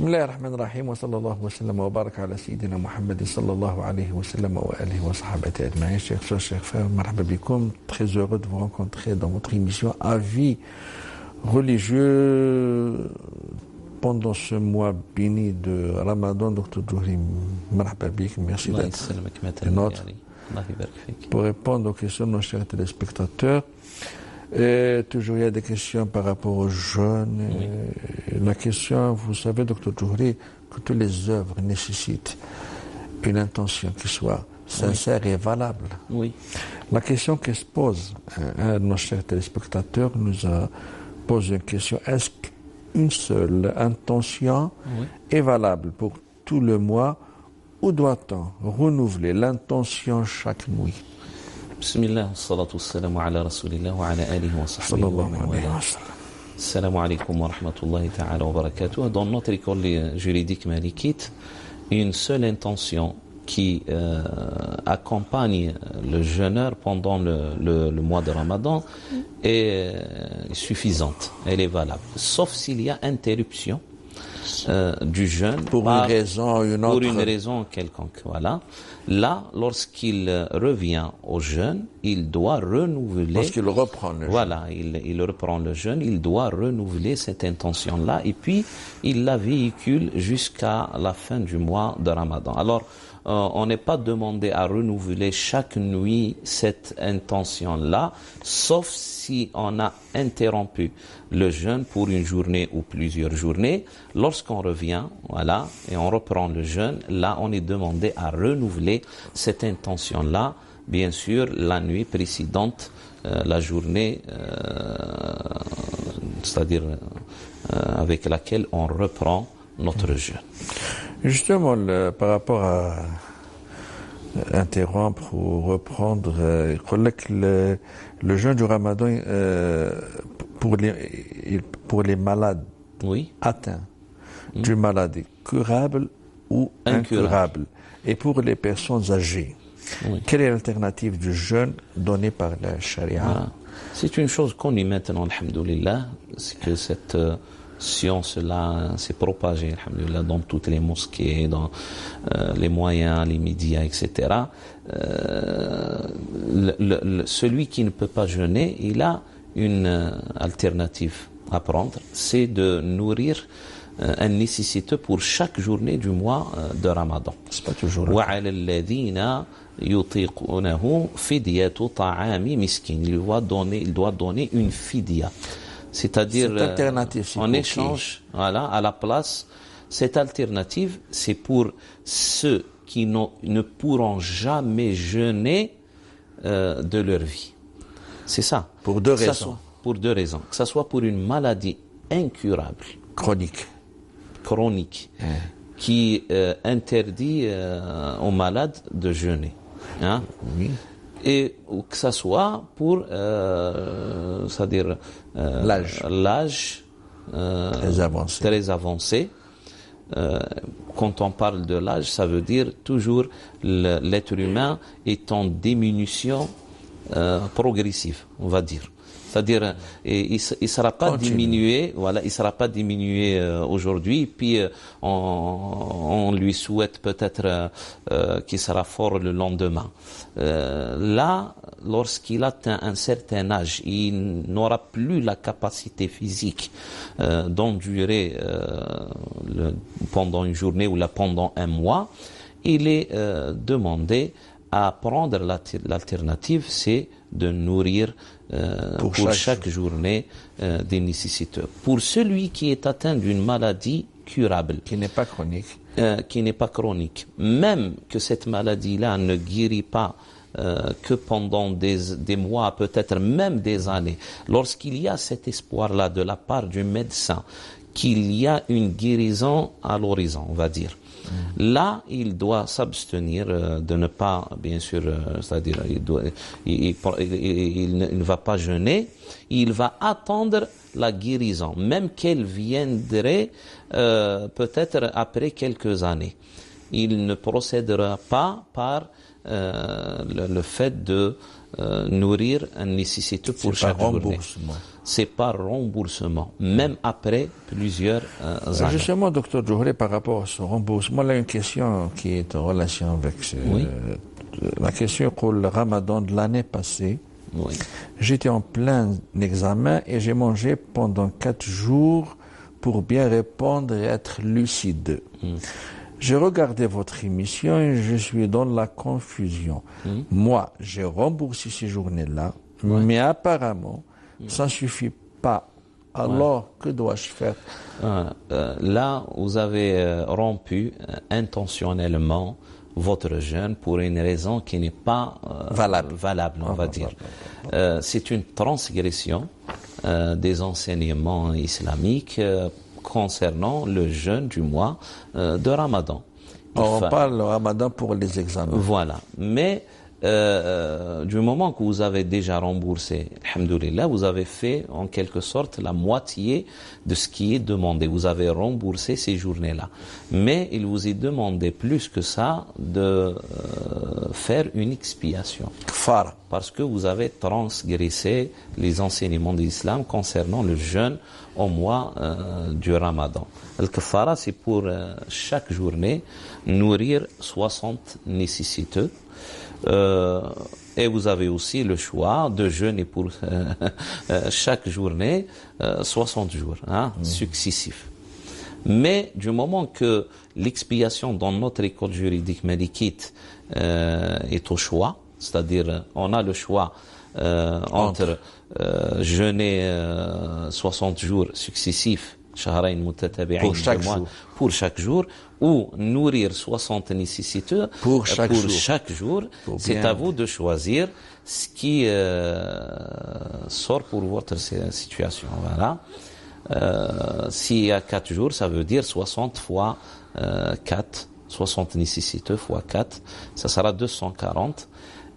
بسم الله الرحمن الرحيم وصلى الله وسلم وبارك على سيدنا محمد صلى الله عليه وسلم وآله وصحبه أجمعين. Chers soeurs, chers frères, marhaba bikoum, très heureux de vous rencontrer dans votre émission Avis religieux pendant ce mois béni de Ramadan. Dr Djouri, marhaba bik, merci d'être nôtre pour répondre aux questions de nos chers téléspectateurs. Et toujours il y a des questions par rapport aux jeunes. Oui. La question, vous savez, Dr Djouri, que toutes les œuvres nécessitent une intention qui soit sincère et valable. Oui. La question qui se pose, un de nos chers téléspectateurs nous a posé une question. Est-ce qu'une seule intention est valable pour tout le mois ou doit-on renouveler l'intention chaque nuit? بسم الله والصلاة والسلام على رسول الله وعلى آله وصحبه ومن والاه. السلام عليكم ورحمة الله تعالى وبركاته. Dans notre école juridique malikite, une seule intention qui accompagne le jeûneur pendant le mois de Ramadan est suffisante, elle est valable. Sauf s'il y a interruption du jeûne pour une raison ou une autre. Pour une raison quelconque, voilà. Là, lorsqu'il revient au jeûne, il doit renouveler. Lorsqu'il reprend le jeûne. Voilà, il reprend le jeûne, il doit renouveler cette intention-là et puis il la véhicule jusqu'à la fin du mois de Ramadan. Alors, on n'est pas demandé à renouveler chaque nuit cette intention-là, sauf si on a interrompu le jeûne pour une journée ou plusieurs journées. Lorsqu'on revient, voilà, et on reprend le jeûne, là, on est demandé à renouveler cette intention-là, bien sûr, la nuit précédente, la journée, c'est-à-dire avec laquelle on reprend notre jeûne. Justement, par rapport à interrompre ou reprendre, le jeûne du Ramadan pour les malades atteints d'une maladie curable ou incurable, et pour les personnes âgées, quelle est l'alternative du jeûne donnée par la charia? Voilà. C'est une chose connue maintenant, alhamdoulilah, c'est que cette science-là s'est propagée, alhamdoulilah, dans toutes les mosquées, dans les moyens, les médias, etc. Celui qui ne peut pas jeûner, il a une alternative à prendre, c'est de nourrir un nécessiteux pour chaque journée du mois de Ramadan. C'est pas toujours وَعَلَى الَّذِينَ يُطِيقُونَهُ فِدْيَةُ طَعَامِ مِسْكِينٍ. Il doit donner une fidya. C'est-à-dire, en échange, voilà, à la place, cette alternative, c'est pour ceux qui ne pourront jamais jeûner de leur vie. C'est ça. Pour deux raisons. Pour deux raisons. Que ce soit pour une maladie incurable. Chronique. Qui interdit aux malades de jeûner. Hein? Oui. Et que ça soit pour c'est-à-dire l'âge très avancé. Quand on parle de l'âge, ça veut dire toujours l'être humain est en diminution progressive, on va dire. C'est-à-dire, il sera pas diminué, voilà, il sera pas diminué aujourd'hui, puis on lui souhaite peut-être qu'il sera fort le lendemain. Là, lorsqu'il atteint un certain âge, il n'aura plus la capacité physique d'endurer pendant une journée ou pendant un mois. Il est demandé à prendre l'alternative, c'est de nourrir pour chaque journée des nécessiteux. Pour celui qui est atteint d'une maladie curable, qui n'est pas chronique, même que cette maladie-là ne guérit pas que pendant des mois, peut-être même des années, lorsqu'il y a cet espoir-là de la part du médecin qu'il y a une guérison à l'horizon, on va dire. Là, il doit s'abstenir de ne pas, bien sûr, c'est-à-dire il ne va pas jeûner, il va attendre la guérison, même qu'elle viendrait peut-être après quelques années. il ne procédera pas par le fait de nourrir un nécessiteux pour chaque journée. C'est par remboursement, même après plusieurs années. Justement, docteur Djouhri, par rapport à ce remboursement, là, une question qui est en relation avec la question pour le ramadan de l'année passée. Oui. J'étais en plein examen et j'ai mangé pendant 4 jours pour bien répondre et être lucide. J'ai regardé votre émission et je suis dans la confusion. Moi, j'ai remboursé ces journées-là, mais apparemment, ça ne suffit pas. Alors, que dois-je faire? Là, vous avez rompu intentionnellement votre jeûne pour une raison qui n'est pas valable, on va dire. C'est une transgression des enseignements islamiques concernant le jeûne du mois de Ramadan. On parle de Ramadan pour les examens. Voilà. Mais du moment que vous avez déjà remboursé, alhamdoulilah, vous avez fait en quelque sorte la moitié de ce qui est demandé. Vous avez remboursé ces journées-là. Mais il vous est demandé plus que ça de faire une expiation. Kfara. Parce que vous avez transgressé les enseignements de l'islam concernant le jeûne au mois du Ramadan. Le kfara, c'est pour chaque journée nourrir 60 nécessiteux. Et vous avez aussi le choix de jeûner pour chaque journée 60 jours successifs. Mais du moment que l'expiation dans notre école juridique malikite est au choix, c'est-à-dire on a le choix entre jeûner 60 jours successifs pour chaque jour ou nourrir 60 nécessiteux pour chaque jour. C'est à vous de choisir ce qui sort pour votre situation. Voilà. S'il y a 4 jours, ça veut dire 60 fois 4, 60 nécessiteux fois 4, ça sera 240.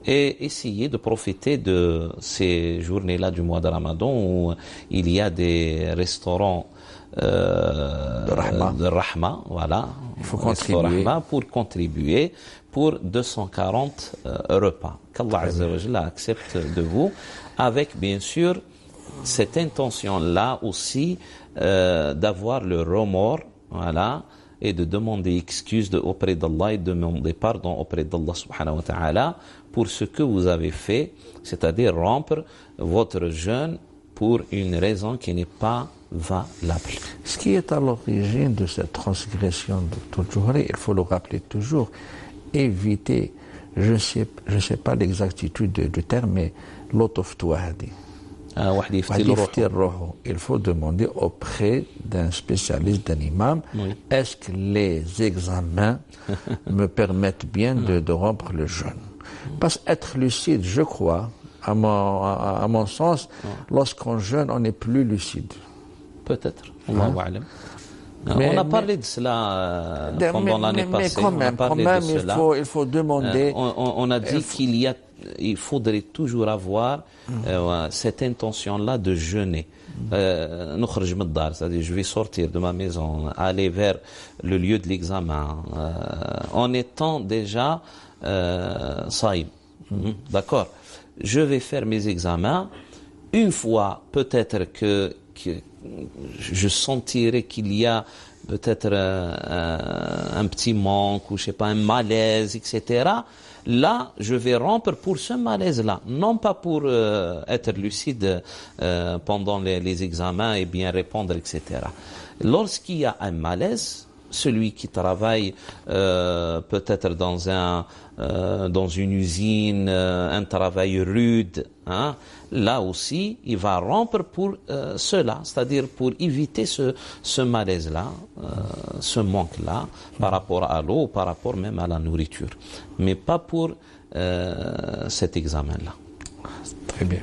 Et essayer de profiter de ces journées-là du mois de Ramadan où il y a des restaurants de Rahma, voilà. Il faut contribuer. Pour contribuer pour 240 repas. Qu'Allah Azza wa Jalla accepte de vous, avec bien sûr cette intention-là aussi d'avoir le remords, voilà, et de demander excuse auprès d'Allah et de demander pardon auprès d'Allah subhanahu wa ta'ala pour ce que vous avez fait, c'est-à-dire rompre votre jeûne pour une raison qui n'est pas valable. Ce qui est à l'origine de cette transgression de Djouhri, il faut le rappeler toujours, éviter, je sais pas l'exactitude du terme, mais l'autoftouahdi. Il faut demander auprès d'un spécialiste, d'un imam, est-ce que les examens me permettent bien de rompre le jeûne? Parce qu'être lucide, je crois, à mon sens, lorsqu'on jeûne, on n'est plus lucide. Peut-être. On a parlé de cela pendant l'année passée. Mais quand même, il faut demander. On a dit il faudrait toujours avoir cette intention-là de jeûner. C'est-à-dire, je vais sortir de ma maison, aller vers le lieu de l'examen, en étant déjà saïm. D'accord. Je vais faire mes examens. Une fois, peut-être que je sentirai qu'il y a peut-être un petit manque ou je sais pas, un malaise, etc. Là, je vais rompre pour ce malaise-là, non pas pour être lucide pendant les examens et bien répondre, etc. Lorsqu'il y a un malaise, celui qui travaille peut-être dans une usine, un travail rude, là aussi, il va rompre pour cela, c'est-à-dire pour éviter ce malaise-là, ce manque-là, par rapport à l'eau, par rapport même à la nourriture, mais pas pour cet examen-là. Très bien.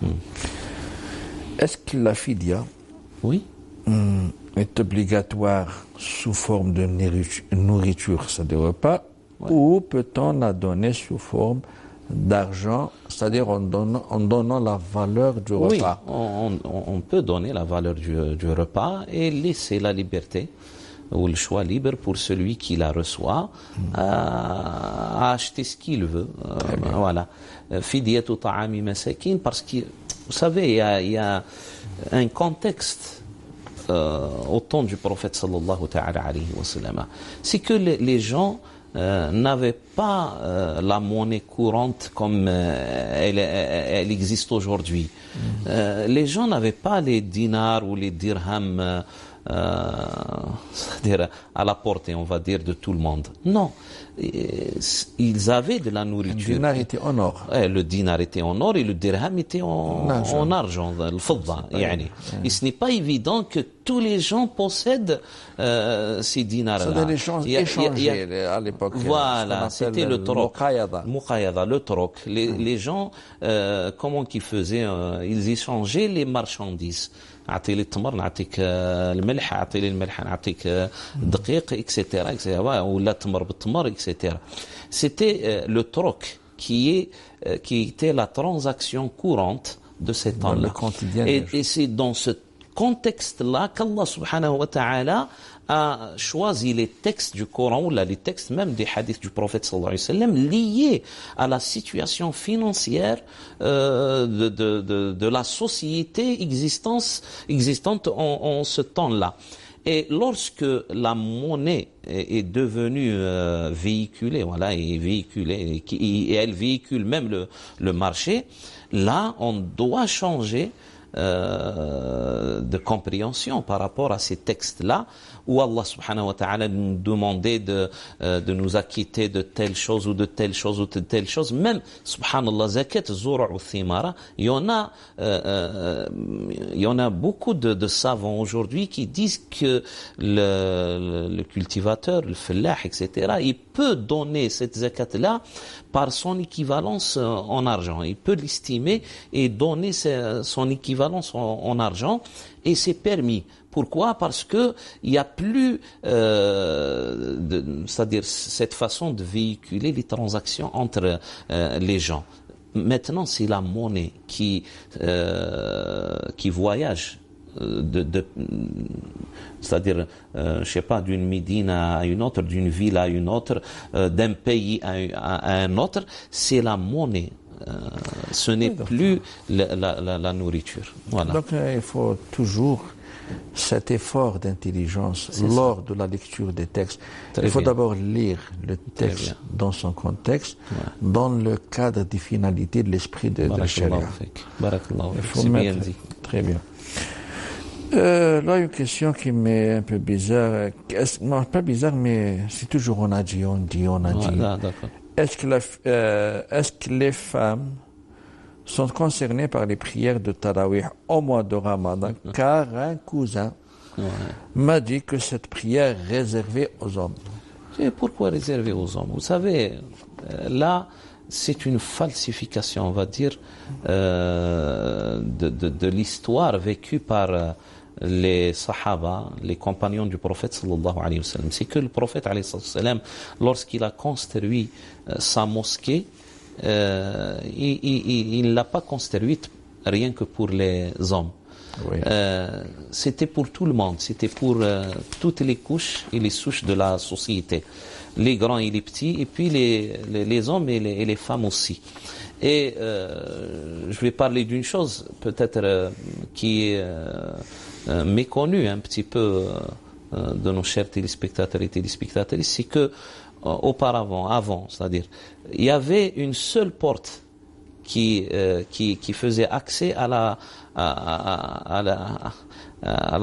Est-ce que la fidia est obligatoire sous forme de nourriture, c'est-à-dire repas, ou peut-on la donner sous forme d'argent, c'est-à-dire en donnant la valeur du repas? Oui, on peut donner la valeur du repas et laisser la liberté ou le choix libre pour celui qui la reçoit à acheter ce qu'il veut. Voilà. Fidyatu ta'ami masakin, parce que, vous savez, il y a un contexte au temps du prophète sallallahu ta'ala alayhi wa sallam. C'est que les gens n'avaient pas la monnaie courante comme elle existe aujourd'hui. Les gens n'avaient pas les dinars ou les dirhams c'est-à-dire à la portée, on va dire, de tout le monde. Non, ils avaient de la nourriture. Le dinar était en or. Le dinar était en or et le dirham était en argent, le fidda. Et ce n'est pas évident que tous les gens possèdent ces dinars-là. C'est des échanges échangés à l'époque. Voilà, c'était le troc. Muqayada, le troc. Les gens, comment qu'ils faisaient, ils échangeaient les marchandises. أعطي لي التمر نعطيك الملح أعطي لي الملح نعطيك الدقيق etc ولا التمر بالتمر etc. C'était le troc qui était la transaction courante de ces temps-là. Et c'est dans ce contexte-là qu'Allah subhanahu wa ta'ala a choisi les textes du Coran ou les textes même des hadiths du prophète sallallahu alayhi wa sallam liés à la situation financière de la société existante en ce temps-là. Et lorsque la monnaie est devenue véhiculée, voilà, et elle véhicule même le marché, là on doit changer de compréhension par rapport à ces textes-là où Allah subhanahu wa ta'ala nous demandait de nous acquitter de telle chose ou de telle chose ou de telle chose. Même, subhanallah, zakat, zura' ou thimara, il y en a beaucoup de savants aujourd'hui qui disent que le cultivateur, le fellah, etc., il peut donner cette zakat-là par son équivalence en argent. Il peut l'estimer et donner son équivalence en argent, et c'est permis. Pourquoi? Parce que il y a plus, c'est-à-dire cette façon de véhiculer les transactions entre les gens. Maintenant, c'est la monnaie qui voyage. C'est-à-dire, je sais pas, d'une médine à une autre, d'une ville à une autre, d'un pays à un autre, c'est la monnaie. Ce n'est plus la nourriture. Voilà. Donc, il faut toujours cet effort d'intelligence lors de la lecture des textes. Il faut d'abord lire le texte dans son contexte, dans le cadre des finalités de l'esprit de la charia. C'est bien dit. Très bien. Là, une question qui m'est un peu bizarre. Non, pas bizarre, mais c'est toujours on a dit. Est-ce que les femmes sont concernées par les prières de Tarawih au mois de Ramadan, car un cousin m'a dit que cette prière est réservée aux hommes. Et pourquoi réservée aux hommes? Vous savez, là, c'est une falsification, on va dire, de l'histoire vécue par les Sahaba, les compagnons du prophète sallallahu alayhi wa sallam. C'est que le prophète alayhi wa sallam, lorsqu'il a construit sa mosquée, il ne l'a pas construite rien que pour les hommes. Oui. C'était pour tout le monde, c'était pour toutes les couches et les souches de la société, les grands et les petits, et puis les hommes et les femmes aussi. Et je vais parler d'une chose peut-être qui est méconnue un petit peu de nos chers téléspectateurs et téléspectatrices, c'est que avant, c'est-à-dire, il y avait une seule porte qui faisait accès à la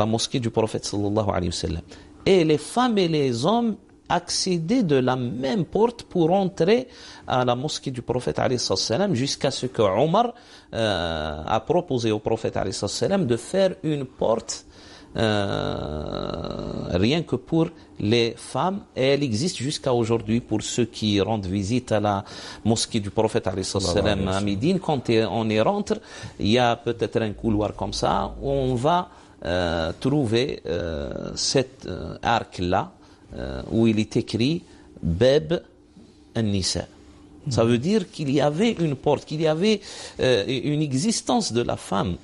mosquée du prophète sallallahu alayhi wa sallam. Et les femmes et les hommes accédaient de la même porte pour entrer à la mosquée du prophète alayhi sallam, jusqu'à ce que Omar a proposé au prophète alayhi sallam de faire une porte rien que pour les femmes, et elle existe jusqu'à aujourd'hui pour ceux qui rendent visite à la mosquée du prophète alayhi sallam à Médine. Quand on y rentre, il y a peut-être un couloir comme ça où on va trouver cet arc-là où il est écrit Bab an-Nisa. Ça veut dire qu'il y avait une porte, qu'il y avait une existence de la femme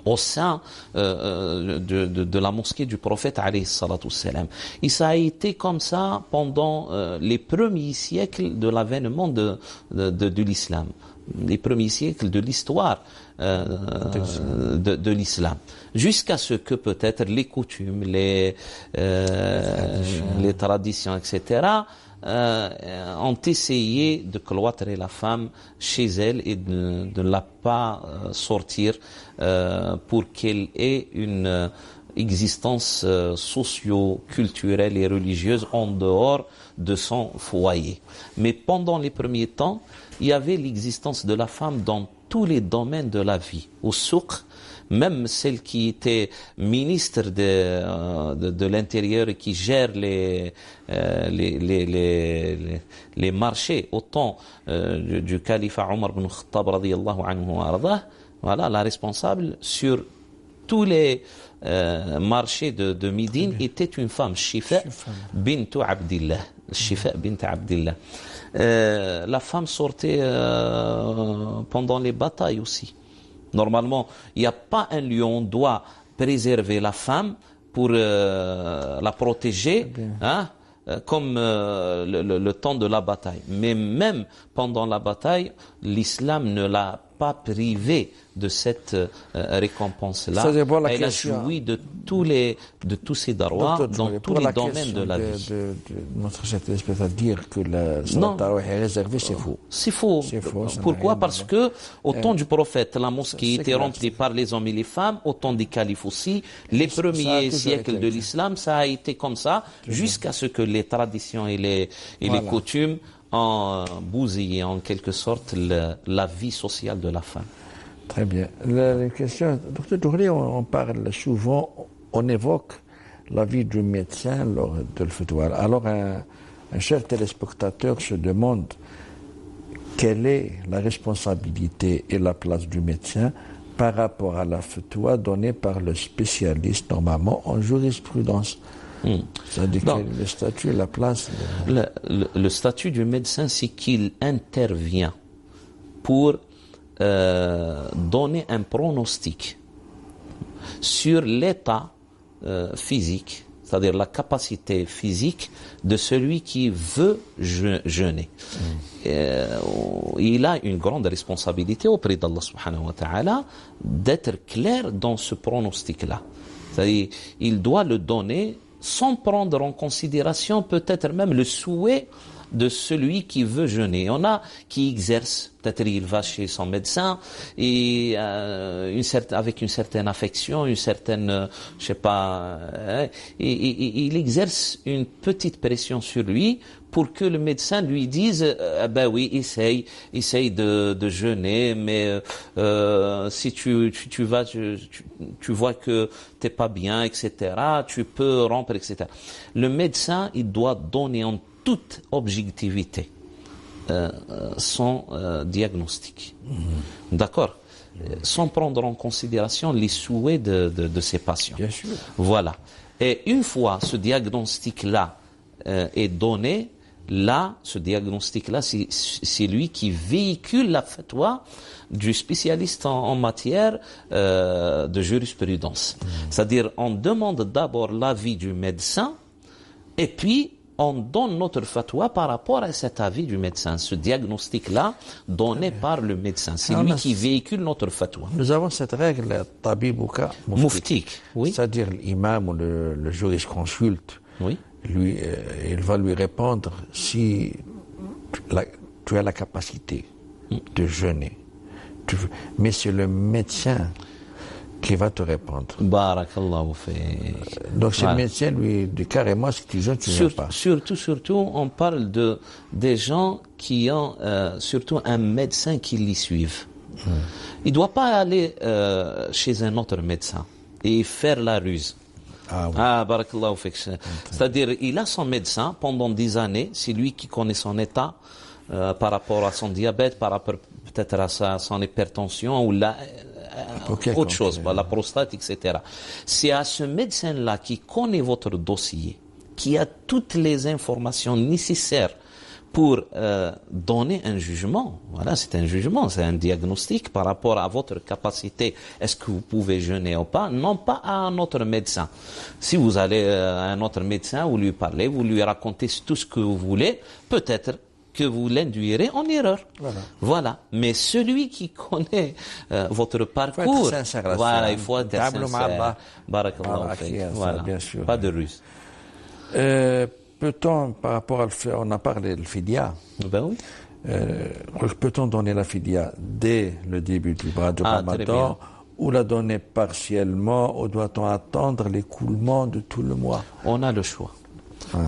au sein de la mosquée du prophète alayhi salatu wassalam. Et ça a été comme ça pendant les premiers siècles de l'avènement de l'islam, les premiers siècles de l'histoire de l'islam, jusqu'à ce que peut-être les coutumes, les traditions, etc., ont essayé de cloîtrer la femme chez elle et de ne la pas sortir pour qu'elle ait une existence socio-culturelle et religieuse en dehors de son foyer. Mais pendant les premiers temps, il y avait l'existence de la femme dans tous les domaines de la vie. Au souk, même celle qui était ministre de l'Intérieur et qui gère les marchés au temps du calife Omar ibn Khattab radiyallahu anhu wa ardah, voilà, la responsable sur tous les marchés de Médine était une femme, Shifa bint Abdillah. Shifa bint Abdillah. La femme sortait pendant les batailles aussi. Normalement, il n'y a pas un lion doit préserver la femme pour la protéger, hein, comme le temps de la bataille. Mais même pendant la bataille, l'islam ne l'a pas privé de cette récompense-là. Elle a joui de tous ses droits dans tous les domaines de la vie. Notre chef téléspectateur dire que la salat tarawih est réservée, c'est faux. C'est faux. Pourquoi? Parce que au temps du prophète, la mosquée était remplie par les hommes et les femmes. Au temps des califes aussi, les premiers siècles de l'islam, ça a été comme ça, jusqu'à ce que les traditions et les coutumes ont bousillé en quelque sorte la vie sociale de la femme. Très bien. La question, Dr Touré, on parle souvent, on évoque la vie du médecin lors de le fatwa. Alors un cher téléspectateur se demande quelle est la responsabilité et la place du médecin par rapport à la fatwa donnée par le spécialiste normalement en jurisprudence. C'est-à-dire que le statut et la place... Le statut du médecin, c'est qu'il intervient pour donner un pronostic sur l'état physique, c'est-à-dire la capacité physique de celui qui veut jeûner. Il a une grande responsabilité auprès d'Allah subhanahu wa ta'ala d'être clair dans ce pronostic-là. C'est-à-dire, il doit le donner sans prendre en considération peut-être même le souhait de celui qui veut jeûner. Il y en a qui exercent, peut-être il va chez son médecin et avec une certaine affection, une certaine, je sais pas, il exerce une petite pression sur lui pour que le médecin lui dise ben oui, essaye de jeûner, mais si tu vas, tu vois que t'es pas bien, etc., tu peux rompre, etc. Le médecin, il doit donner en toute objectivité son diagnostic. D'accord? Sans prendre en considération les souhaits de ses patients. Bien sûr. Voilà. Et une fois ce diagnostic-là est donné, là, ce diagnostic-là, c'est lui qui véhicule la fatwa du spécialiste en matière de jurisprudence. C'est-à-dire, on demande d'abord l'avis du médecin et puis on donne notre fatwa par rapport à cet avis du médecin, ce diagnostic-là donné par le médecin. C'est lui qui véhicule notre fatwa. Nous avons cette règle, tabibouka muftik, oui. C'est-à-dire l'imam ou le jurisconsulte, oui. Lui, il va lui répondre si tu as la capacité de jeûner. Mais c'est le médecin qui va te répondre. Barakallahu fi. Donc c'est le médecin lui dit carrément si tu jeûnes, tu ne jeûnes pas. Surtout, on parle des gens qui ont surtout un médecin qui les suive. Il ne doit pas aller chez un autre médecin et faire la ruse. Barakallahu fik. C'est-à-dire, il a son médecin pendant des années, c'est lui qui connaît son état par rapport à son diabète, par rapport peut-être à son hypertension ou autre chose, la prostate, etc. C'est à ce médecin-là qui connaît votre dossier, qui a toutes les informations nécessaires pour donner un jugement. Voilà, c'est un jugement, c'est un diagnostic par rapport à votre capacité. Est-ce que vous pouvez jeûner ou pas? Non, pas à un autre médecin. Si vous allez à un autre médecin, vous lui parlez, vous lui racontez tout ce que vous voulez, peut-être que vous l'induirez en erreur. Voilà. Mais celui qui connaît votre parcours, voilà, il faut être sincère. Barakallahu fik. Voilà. Bien sûr. Pas de ruse. Peut-on, par rapport à on a parlé de fidia. Ben oui. Peut-on donner la fidia dès le début du mois de Ramadan ou la donner partiellement ou doit-on attendre l'écoulement de tout le mois? On a le choix.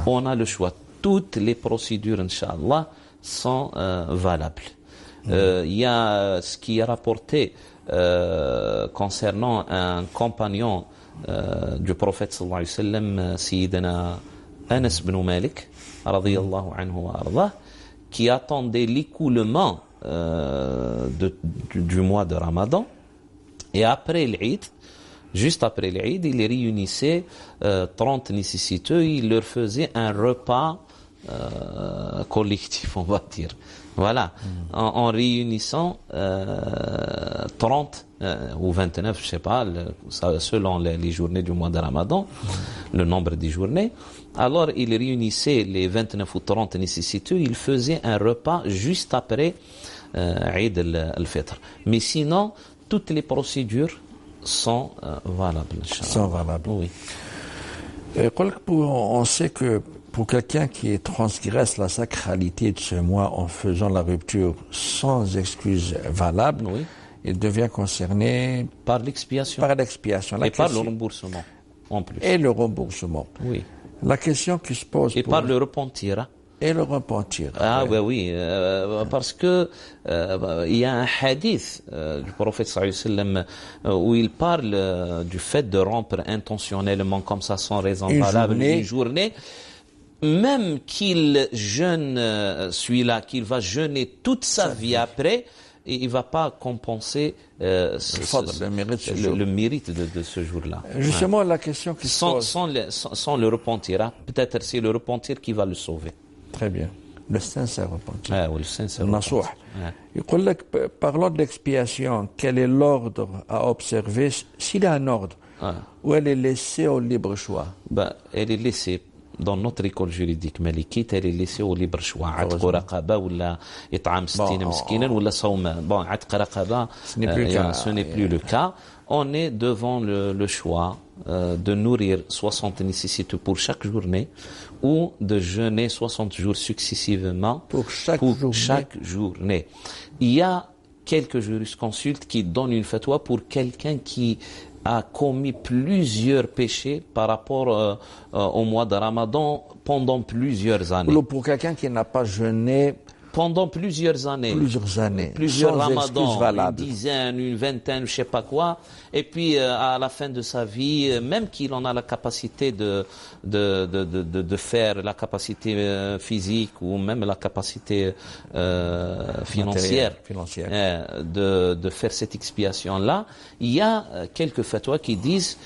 On a le choix. Toutes les procédures, Inch'Allah, sont valables. Il y a ce qui est rapporté concernant un compagnon du prophète sallallahu alayhi wa sallam, Sayyidina Anas ibn Malik, radiyallahu anhu wa ardah, qui attendait l'écoulement du mois de Ramadan, et après l'Eid, juste après l'Eid, il réunissait 30 nécessiteux, il leur faisait un repas collectif, on va dire. Voilà, en réunissant 30 ou 29, je sais pas, selon les journées du mois de Ramadan, le nombre des journées. Alors, il réunissait les 29 ou 30 nécessiteux, il faisait un repas juste après Eid al-Fitr. Mais sinon, toutes les procédures sont valables. Sont valables. Oui. On sait que pour quelqu'un qui transgresse la sacralité de ce mois en faisant la rupture sans excuse valable, oui, il devient concerné par l'expiation. Par l'expiation. Et par le remboursement, en plus. Et le remboursement. Oui. La question qui se pose... Et par le repentir. Et le repentir. Ah oui, parce que il y a un hadith du prophète sallallahu alayhi wa sallam où il parle du fait de rompre intentionnellement comme ça sans raison valable une journée. Même qu'il jeûne celui-là, qu'il va jeûner toute sa vie après, et il ne va pas compenser le mérite de ce jour-là. Justement, la question qui se pose... Sans le repentir, peut-être c'est le repentir qui va le sauver. Très bien. Le sincère repentir. Oui, le sincère repentir. Parlons de l'expiation. Quel est l'ordre à observer s'il y a un ordre ou elle est laissée au libre choix? Elle est laissée. Dans notre école juridique malikite, elle est laissée au libre choix. Atq raqaba ou it'am 60 miskinan ou sawm. Bon, atq raqaba, ce n'est plus le cas. On est devant le choix de nourrir 60 nécessités pour chaque journée ou de jeûner 60 jours successivement pour chaque journée. Il y a quelques jurisconsultes qui donnent une fatwa pour quelqu'un qui a commis plusieurs péchés par rapport au mois de Ramadan pendant plusieurs années. Pour quelqu'un qui n'a pas jeûné pendant plusieurs années, plusieurs ramadans, une dizaine, une vingtaine, je sais pas quoi, et puis à la fin de sa vie, même qu'il en a la capacité de faire, la capacité physique ou même la capacité financière, de faire cette expiation-là, il y a quelques fatwas qui disent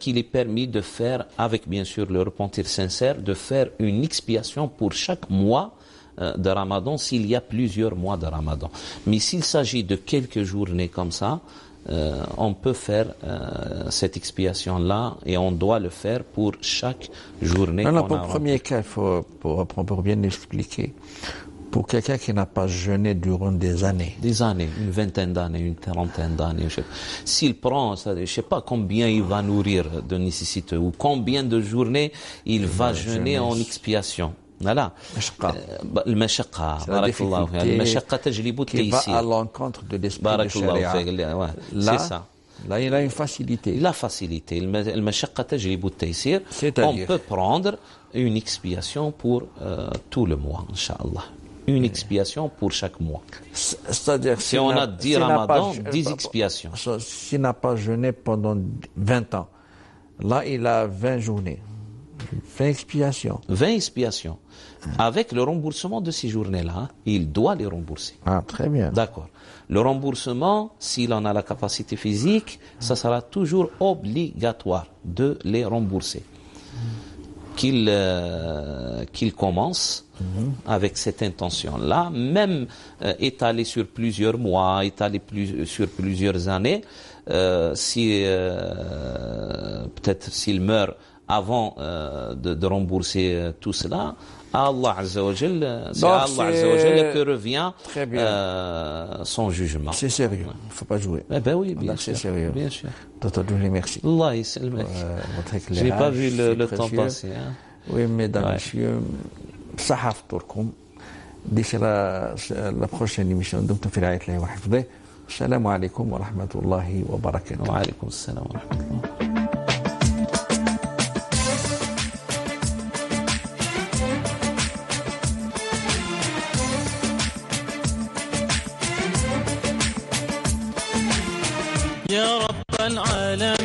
qu'il est permis de faire, avec bien sûr le repentir sincère, de faire une expiation pour chaque mois de Ramadan s'il y a plusieurs mois de Ramadan. Mais s'il s'agit de quelques journées comme ça, on peut faire cette expiation-là et on doit le faire pour chaque journée. Pour le premier cas, pour bien expliquer, pour quelqu'un qui n'a pas jeûné durant des années. Des années, une vingtaine d'années, une trentaine d'années. S'il prend, je ne sais pas combien il va nourrir de nécessité ou combien de journées il va jeûner en expiation. Voilà. المشقة بارك الله فيك المشقة تجلب التيسير qui va à l'encontre de l'esprit de charia. C'est ça. Là, il a une facilité. La facilité. المشقة تجلب التيسير. On peut prendre une expiation pour tout le mois, Inch'Allah. Une expiation pour chaque mois. C'est-à-dire si on a 10 ramadans, 10 expiations. S'il n'a pas jeûné pendant 20 ans, là, il a 20 journées. 20 expiations. 20 expiations. Avec le remboursement de ces journées-là, il doit les rembourser. Ah, très bien. D'accord. Le remboursement, s'il en a la capacité physique, ça sera toujours obligatoire de les rembourser. qu'il commence avec cette intention-là, même étalée sur plusieurs mois, étalée sur plusieurs années. Si peut-être s'il meurt avant de rembourser tout cela, à Allah Azza wa Jal, c'est à Allah Azza wa Jal que revient son jugement. C'est sérieux, il ne faut pas jouer. Eh ben oui, bien sûr. C'est sérieux. Bien sûr. Dr. Djouli, merci. Allah yissalmek. Je n'ai pas vu le temps passer. Hein. Oui, mesdames, messieurs, صحة فطوركم. D'ici la prochaine émission, دمتم في رعاية الله وحفظه. السلام عليكم ورحمة الله وبركاته. وعليكم السلام ورحمة الله. يا رب العالمين